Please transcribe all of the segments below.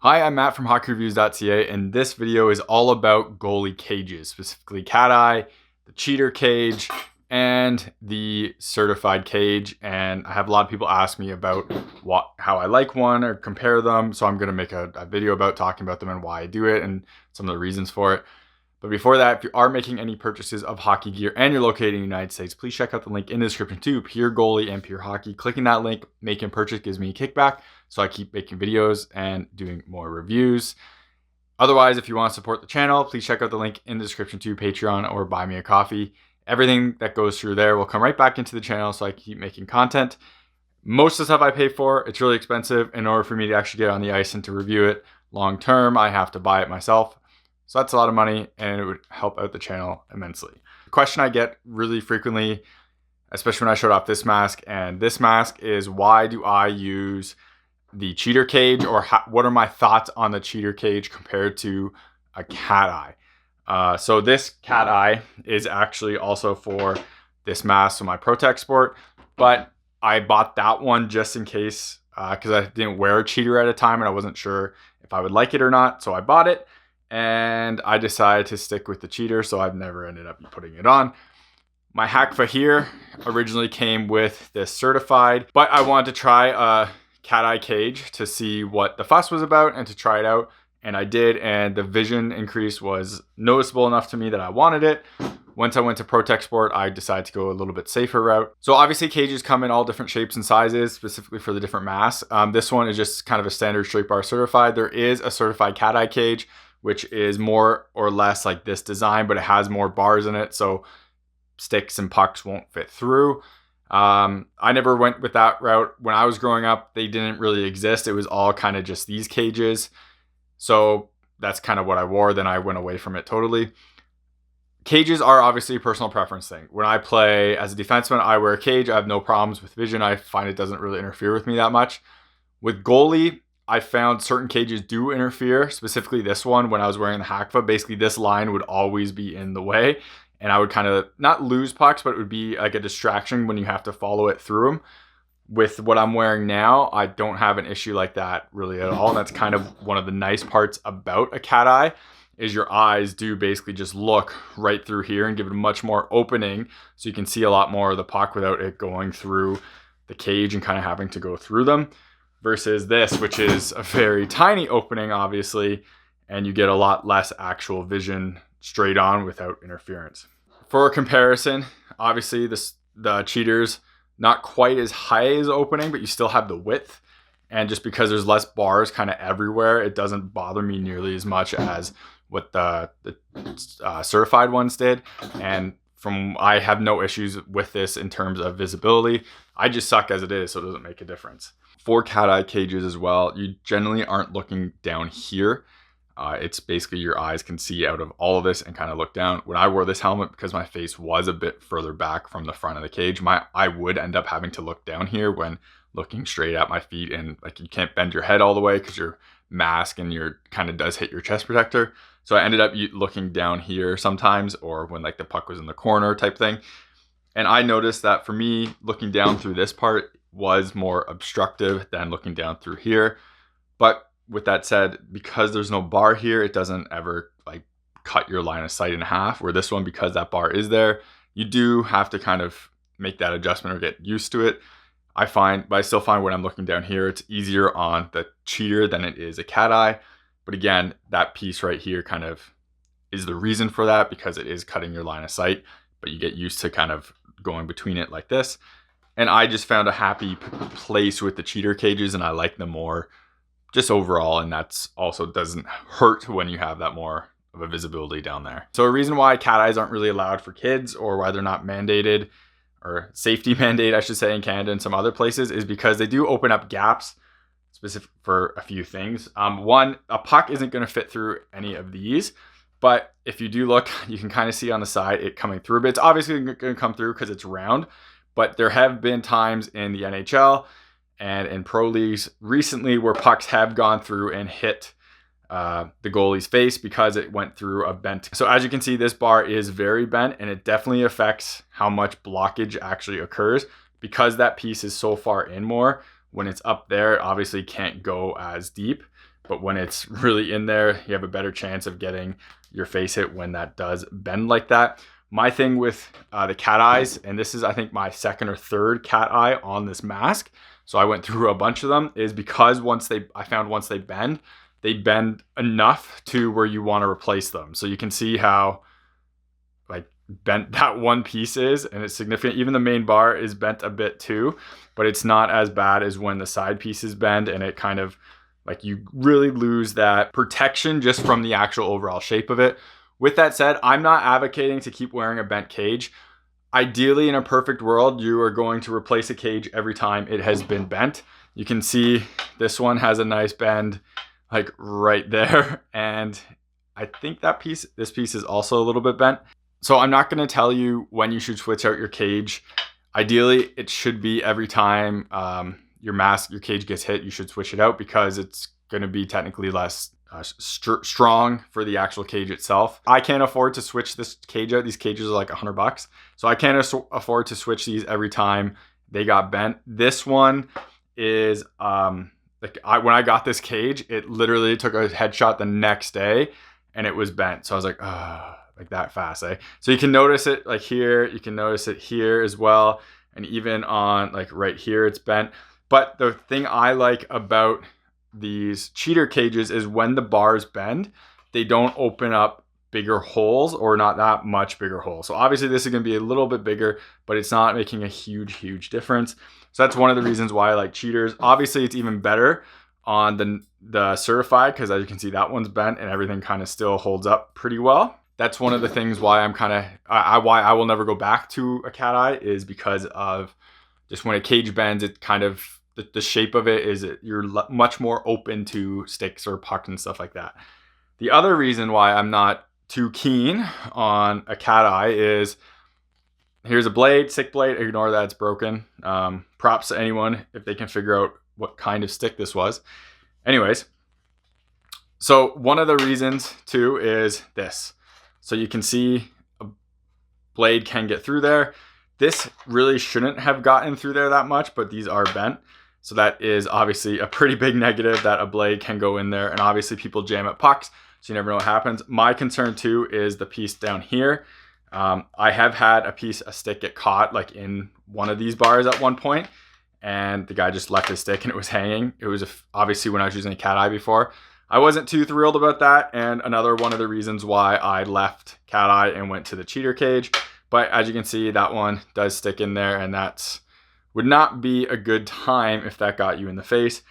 Hi, I'm Matt from hockeyreviews.ca, and this video is all about goalie cages, specifically cat eye, the cheater cage, and the certified cage. And I have a lot of people ask me about how I like one or compare them, so I'm going to make a video about talking about them and why I do it and some of the reasons for it. But before that, if you are making any purchases of hockey gear and you're located in the United States, please check out the link in the description to Pure Goalie and Pure Hockey. Clicking that link, making a purchase gives me a kickback, so I keep making videos and doing more reviews. Otherwise, if you want to support the channel, please check out the link in the description to Patreon or buy me a coffee. Everything that goes through there will come right back into the channel, so I keep making content. Most of the stuff I pay for, it's really expensive. In order for me to actually get on the ice and to review it long term, I have to buy it myself. So that's a lot of money, and it would help out the channel immensely. The question I get really frequently, especially when I showed off this mask and this mask, is why do I use the cheater cage, or what are my thoughts on the cheater cage compared to a cat eye? So this cat eye is actually also for this mask, so my Protechsport, but I bought that one just in case because I didn't wear a cheater at a time and I wasn't sure if I would like it or not, so I bought it. And I decided to stick with the cheater, so I've never ended up putting it on. My Hackva here originally came with this certified, but I wanted to try a cat eye cage to see what the fuss was about and to try it out. And I did, and the vision increase was noticeable enough to me that I wanted it. Once I went to Protechsport, I decided to go a little bit safer route. So obviously cages come in all different shapes and sizes, specifically for the different masks. This one is just kind of a standard straight bar certified. There is a certified cat eye cage, which is more or less like this design, but it has more bars in it, so sticks and pucks won't fit through. I never went with that route. When I was growing up, they didn't really exist. It was all kind of just these cages. So that's kind of what I wore. Then I went away from it totally. Cages are obviously a personal preference thing. When I play as a defenseman, I wear a cage. I have no problems with vision. I find it doesn't really interfere with me that much. With goalie, I found certain cages do interfere, specifically this one when I was wearing the Hackva. Basically, this line would always be in the way, and I would kind of not lose pucks, but it would be like a distraction when you have to follow it through them. With what I'm wearing now, I don't have an issue like that really at all. And that's kind of one of the nice parts about a cat eye, is your eyes do basically just look right through here and give it a much more opening, so you can see a lot more of the puck without it going through the cage and kind of having to go through them. Versus this, which is a very tiny opening, obviously, and you get a lot less actual vision straight on without interference. For a comparison, obviously the cheaters, not quite as high as opening, but you still have the width. And just because there's less bars kind of everywhere, it doesn't bother me nearly as much as what the certified ones did. And I have no issues with this in terms of visibility. I just suck as it is, so it doesn't make a difference. For cat eye cages as well, you generally aren't looking down here. It's basically your eyes can see out of all of this and kind of look down. When I wore this helmet, because my face was a bit further back from the front of the cage, I would end up having to look down here when looking straight at my feet, and like you can't bend your head all the way because your mask and your kind of does hit your chest protector. So I ended up looking down here sometimes, or when like the puck was in the corner type thing. And I noticed that for me, looking down through this part was more obstructive than looking down through here. But with that said, because there's no bar here, it doesn't ever like cut your line of sight in half. Where this one, because that bar is there, you do have to kind of make that adjustment or get used to it. But I still find when I'm looking down here, it's easier on the cheater than it is a cat eye. But again, that piece right here kind of is the reason for that, because it is cutting your line of sight, but you get used to kind of going between it like this. And I just found a happy place with the cheater cages, and I like them more just overall. And that's also doesn't hurt when you have that more of a visibility down there. So a reason why cat eyes aren't really allowed for kids, or why they're not mandated, or safety mandate, I should say, in Canada and some other places, is because they do open up gaps specific for a few things. One, a puck isn't going to fit through any of these, but if you do look, you can kind of see on the side it coming through. But it's obviously going to come through because it's round. But there have been times in the NHL and in pro leagues recently where pucks have gone through and hit the goalie's face because it went through a bent. So as you can see, this bar is very bent, and it definitely affects how much blockage actually occurs, because that piece is so far in more. When it's up there, it obviously can't go as deep. but when it's really in there, you have a better chance of getting your face hit when that does bend like that. My thing with the cat eyes, and this is I think my second or third cat eye on this mask, so I went through a bunch of them, is because I found once they bend enough to where you want to replace them. So you can see how like bent that one piece is, and it's significant. Even the main bar is bent a bit too, but it's not as bad as when the side pieces bend, and it kind of like you really lose that protection just from the actual overall shape of it. With that said, I'm not advocating to keep wearing a bent cage. Ideally, in a perfect world, you are going to replace a cage every time it has been bent. You can see this one has a nice bend like right there. And I think this piece is also a little bit bent. So I'm not going to tell you when you should switch out your cage. Ideally, it should be every time your cage gets hit, you should switch it out, because it's going to be technically less strong for the actual cage itself. I can't afford to switch this cage out. These cages are like $100, so I can't afford to switch these every time they got bent. This one is when I got this cage, it literally took a headshot the next day and it was bent. So I was like, like that fast, eh? So you can notice it like here, you can notice it here as well, and even on like right here it's bent. But the thing I like about these cheater cages is when the bars bend, they don't open up bigger holes, or not that much bigger holes. So obviously this is going to be a little bit bigger, but it's not making a huge difference. So that's one of the reasons why I like cheaters. Obviously it's even better on the certified, because as you can see, that one's bent and everything kind of still holds up pretty well. That's one of the things why I'm why I will never go back to a cat eye, is because of just when a cage bends, it kind of, the shape of it is you're much more open to sticks or pucks and stuff like that. The other reason why I'm not too keen on a cat eye is, here's a blade, stick blade, ignore that, it's broken. Props to anyone if they can figure out what kind of stick this was. Anyways, so one of the reasons too is this. So you can see a blade can get through there. This really shouldn't have gotten through there that much, but these are bent. So that is obviously a pretty big negative, that a blade can go in there, and obviously people jam at pucks, so you never know what happens. My concern too is the piece down here. I have had a stick get caught like in one of these bars at one point, and the guy just left his stick and it was hanging. It was obviously when I was using a cat eye before. I wasn't too thrilled about that, and another one of the reasons why I left cat eye and went to the cheater cage. But as you can see, that one does stick in there, and that's would not be a good time if that got you in the face.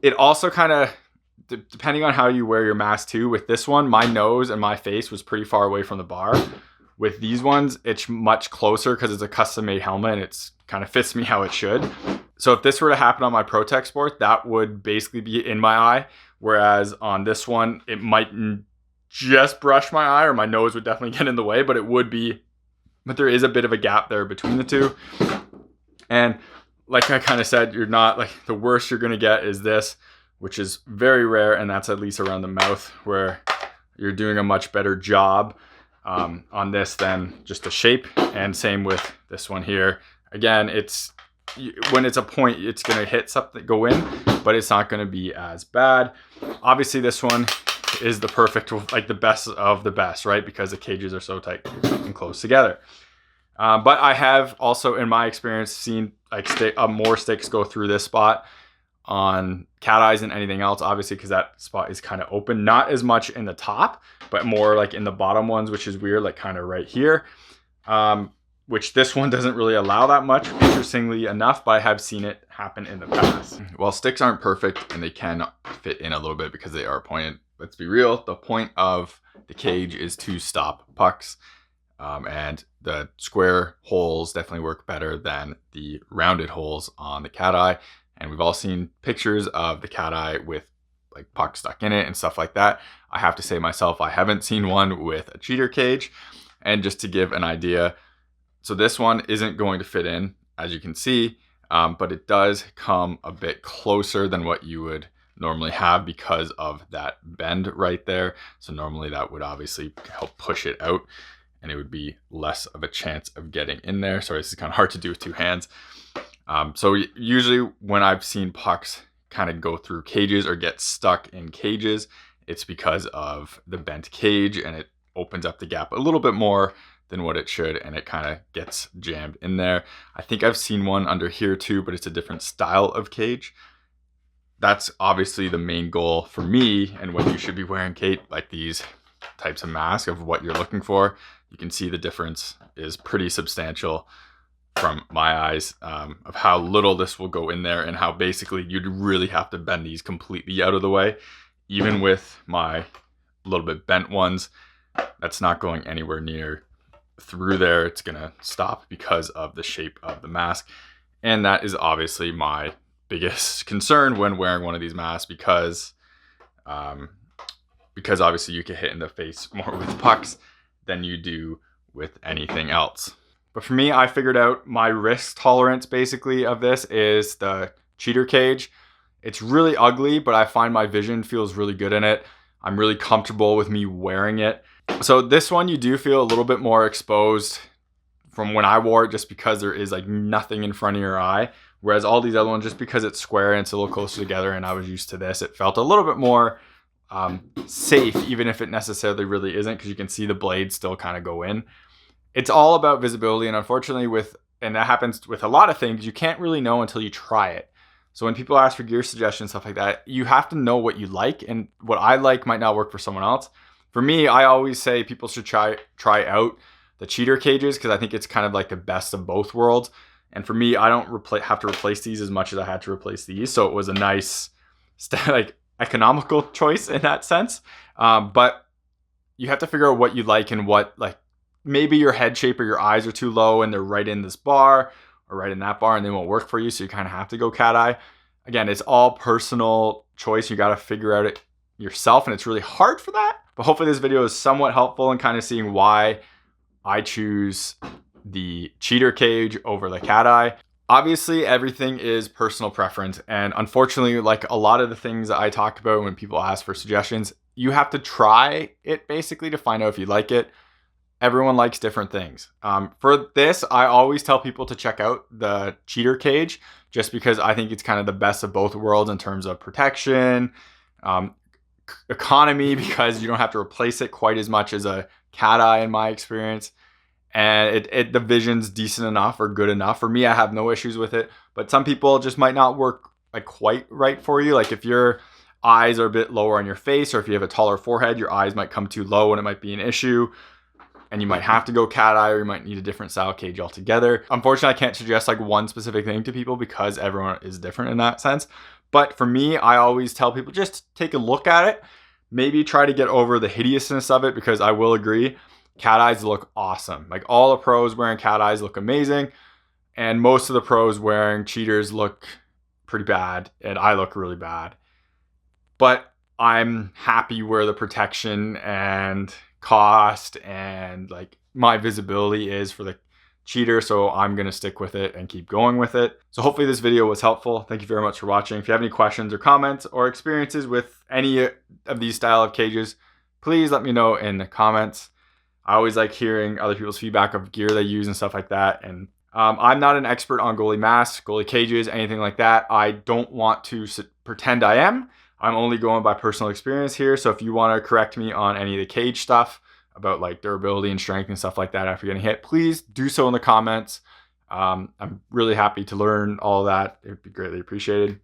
It also kind of, depending on how you wear your mask too, with this one, my nose and my face was pretty far away from the bar. With these ones, it's much closer because it's a custom made helmet and it's kind of fits me how it should. So if this were to happen on my Protechsport, that would basically be in my eye. Whereas on this one, it might just brush my eye, or my nose would definitely get in the way, but there is a bit of a gap there between the two. And like I kind of said, you're not like, the worst you're going to get is this, which is very rare. And that's at least around the mouth, where you're doing a much better job on this than just the shape. And same with this one here. Again, when it's a point, it's going to hit something, go in, but it's not going to be as bad. Obviously this one is the perfect, like the best of the best, right? Because the cages are so tight and close together. But I have also, in my experience, seen like more sticks go through this spot on cat eyes than anything else, obviously, because that spot is kind of open. Not as much in the top, but more like in the bottom ones, which is weird, like kind of right here. Which this one doesn't really allow that much, interestingly enough, but I have seen it happen in the past. While sticks aren't perfect and they can fit in a little bit because they are pointed, let's be real, the point of the cage is to stop pucks. And the square holes definitely work better than the rounded holes on the cat eye. And we've all seen pictures of the cat eye with like pucks stuck in it and stuff like that. I have to say myself, I haven't seen one with a cheater cage. And just to give an idea, so this one isn't going to fit in, as you can see, but it does come a bit closer than what you would normally have because of that bend right there. So normally that would obviously help push it out, and it would be less of a chance of getting in there. Sorry, this is kind of hard to do with two hands. So usually when I've seen pucks kind of go through cages or get stuck in cages, it's because of the bent cage, and it opens up the gap a little bit more than what it should, and it kind of gets jammed in there. I think I've seen one under here too, but it's a different style of cage. That's obviously the main goal for me, and what you should be wearing, Kate, like these types of masks of what you're looking for. You can see the difference is pretty substantial from my eyes, of how little this will go in there, and how basically you'd really have to bend these completely out of the way. Even with my little bit bent ones, that's not going anywhere near through there. It's gonna stop because of the shape of the mask, and that is obviously my biggest concern when wearing one of these masks, because obviously you get hit in the face more with pucks than you do with anything else. But for me, I figured out my risk tolerance basically of this is the cheater cage. It's really ugly, but I find my vision feels really good in it. I'm really comfortable with me wearing it. So this one, you do feel a little bit more exposed from when I wore it, just because there is like nothing in front of your eye. Whereas all these other ones, just because it's square and it's a little closer together and I was used to this, it felt a little bit more safe, even if it necessarily really isn't, because you can see the blades still kind of go in. It's all about visibility, and unfortunately and that happens with a lot of things, you can't really know until you try it. So when people ask for gear suggestions, stuff like that, you have to know what you like, and what I like might not work for someone else. For me, I always say people should try out the cheater cages, because I think it's kind of like the best of both worlds. And for me, I don't have to replace these as much as I had to replace these. So it was a nice, like, economical choice in that sense. But you have to figure out what you like, and what, like, maybe your head shape or your eyes are too low and they're right in this bar or right in that bar and they won't work for you. So you kind of have to go cat eye. Again, it's all personal choice. You got to figure out it yourself, and it's really hard for that. But hopefully this video is somewhat helpful in kind of seeing why I choose the cheater cage over the cat eye. Obviously, everything is personal preference. And unfortunately, like a lot of the things that I talk about when people ask for suggestions, you have to try it basically to find out if you like it. Everyone likes different things. For this, I always tell people to check out the cheater cage, just because I think it's kind of the best of both worlds in terms of protection, economy, because you don't have to replace it quite as much as a cat eye in my experience. And the vision's decent enough or good enough. For me, I have no issues with it, but some people just might not work like quite right for you. Like if your eyes are a bit lower on your face, or if you have a taller forehead, your eyes might come too low and it might be an issue. And you might have to go cat eye, or you might need a different style cage altogether. Unfortunately, I can't suggest like one specific thing to people, because everyone is different in that sense. But for me, I always tell people just take a look at it. Maybe try to get over the hideousness of it, because I will agree, cat eyes look awesome. Like all the pros wearing cat eyes look amazing, and most of the pros wearing cheaters look pretty bad, and I look really bad. But I'm happy where the protection and cost and like my visibility is for the cheater, so I'm gonna stick with it and keep going with it. So hopefully this video was helpful. Thank you very much for watching. If you have any questions or comments or experiences with any of these style of cages, please let me know in the comments. I always like hearing other people's feedback of gear they use and stuff like that. And I'm not an expert on goalie masks, goalie cages, anything like that. I don't want to pretend I am. I'm only going by personal experience here. So if you want to correct me on any of the cage stuff about like durability and strength and stuff like that after getting hit, please do so in the comments. I'm really happy to learn all of that. It would be greatly appreciated.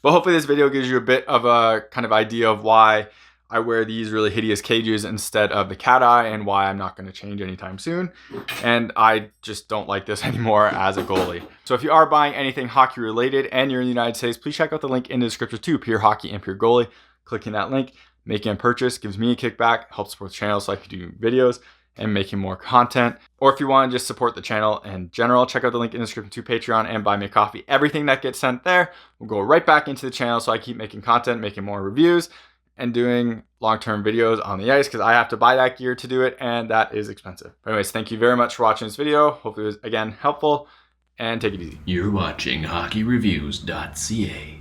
But hopefully this video gives you a bit of a kind of idea of why I wear these really hideous cages instead of the cat eye, and why I'm not going to change anytime soon. And I just don't like this anymore as a goalie. So if you are buying anything hockey related and you're in the United States, please check out the link in the description to Pure Hockey and Pure Goalie. Clicking that link, making a purchase gives me a kickback, helps support the channel so I can do videos and making more content. Or if you want to just support the channel in general, check out the link in the description to Patreon and buy me a coffee. Everything that gets sent there will go right back into the channel, so I keep making content, making more reviews, and doing long-term videos on the ice, because I have to buy that gear to do it, and that is expensive. But anyways, thank you very much for watching this video. Hopefully it was, again, helpful, and take it easy. You're watching HockeyReviews.ca.